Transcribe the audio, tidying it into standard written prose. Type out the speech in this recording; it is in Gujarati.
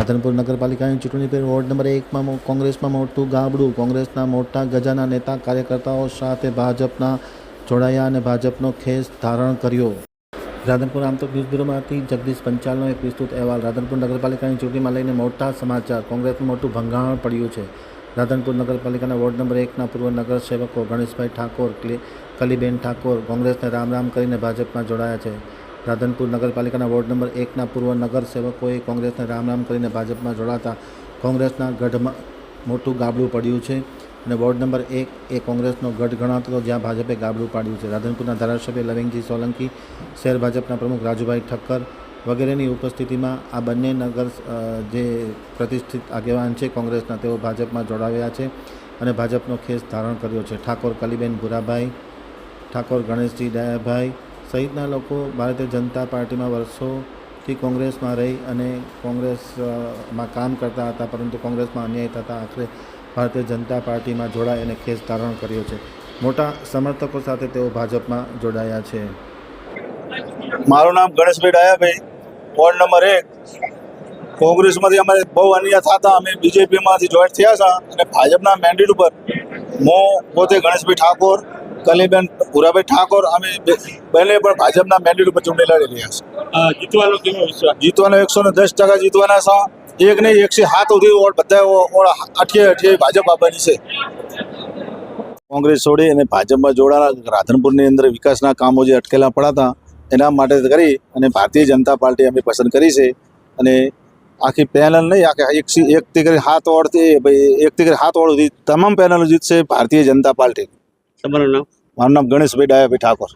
રાધનપુર નગરપાલિકાની ચૂંટણી પર વોર્ડ નંબર 1માં કોંગ્રેસમાં મોટું ગાબડું. કોંગ્રેસના મોટા ગજાના નેતા કાર્યકર્તાઓ સાથે ભાજપના જોડાયા અને ભાજપનો ખેસ ધારણ કર્યો. રાધનપુર આમતક ન્યૂઝ બ્યુરોમાંથી જગદીશ પંચાલનો એક વિસ્તૃત અહેવાલ. રાધનપુર નગરપાલિકાની ચૂંટણીમાં લઈને મોટા સમાચાર. કોંગ્રેસનું મોટું ભંગાણ પડ્યું છે. રાધનપુર નગરપાલિકાના વોર્ડ નંબર 1ના પૂર્વ નગરસેવકો ગણેશભાઈ ઠાકોર, કલીબેન ઠાકોર કોંગ્રેસને રામ કરીને ભાજપમાં જોડાયા છે. રાધનપુર નગરપાલિકાના વોર્ડ નંબર 1ના પૂર્વ નગરસેવકોએ કોંગ્રેસને રામ કરીને ભાજપમાં જોડાતા કોંગ્રેસના ગઢમાં મોટું ગાબડું પડ્યું છે અને વોર્ડ નંબર 1 એ કોંગ્રેસનો ગઢ ગણાતો હતો, જ્યાં ભાજપે ગાબડું પાડ્યું છે. રાધનપુરના ધારાસભ્ય લવિંગજી સોલંકી, શહેર ભાજપના પ્રમુખ રાજુભાઈ ઠક્કર વગેરેની ઉપસ્થિતિમાં આ બંને નગર જે પ્રતિષ્ઠિત આગેવાન છે કોંગ્રેસના, તેઓ ભાજપમાં જોડાવ્યા છે અને ભાજપનો ખેસ ધારણ કર્યો છે. ઠાકોર કલીબેન ભૂરાભાઈ, ઠાકોર ગણેશજી ડાયાભાઈ સહિતના લોકો ભારતીય જનતા પાર્ટીમાં વર્ષોથી કોંગ્રેસમાં રહી અને કોંગ્રેસમાં કામ કરતા હતા, પરંતુ કોંગ્રેસમાં અન્યાય થતાં આખરે ભારતીય જનતા પાર્ટીમાં જોડાઈ અને ખેસ ધારણ કર્યો છે. મોટા સમર્થકો સાથે તેઓ ભાજપમાં જોડાયા છે. મારું નામ ગણેશભાઈ ડાયાભાઈ, વોર્ડ નંબર 1. કોંગ્રેસમાંથી અમારે બહુ અન્યાય થતા અમે બીજેપીમાંથી જોઈન્ટ થયા છે અને ભાજપના મેન્ડેટ ઉપર હું પોતે ગણેશભાઈ ઠાકોર, કલીબેન ભૂરાભાઈ ઠાકોર અમે બંને પણ ભાજપના મેન્ડેટ ઉપર ચૂંટણી લડી રહ્યા છે. જીતવાનો કેવો વિશ્વાસ? જીતવાનો 110% જીતવાના છે. એક નહીં 107 સુધી વોટ બધા અઠ્યાવી ભાજપ આપવાની છે. કોંગ્રેસ છોડી અને ભાજપમાં જોડાણા રાધનપુરની અંદર વિકાસના કામો જે અટકેલા પડાતા એના માટે કરી અને ભારતીય જનતા પાર્ટી અમે પસંદ કરી છે અને આખી પેનલ નહીં, આખી એકથી કરી 7 વોર્ડથી 1થી કરી 7 વોર્ડ સુધી તમામ પેનલો જીતશે ભારતીય જનતા પાર્ટી. તમારું નામ? મારું નામ ગણેશભાઈ ડાયાભાઈ ઠાકોર.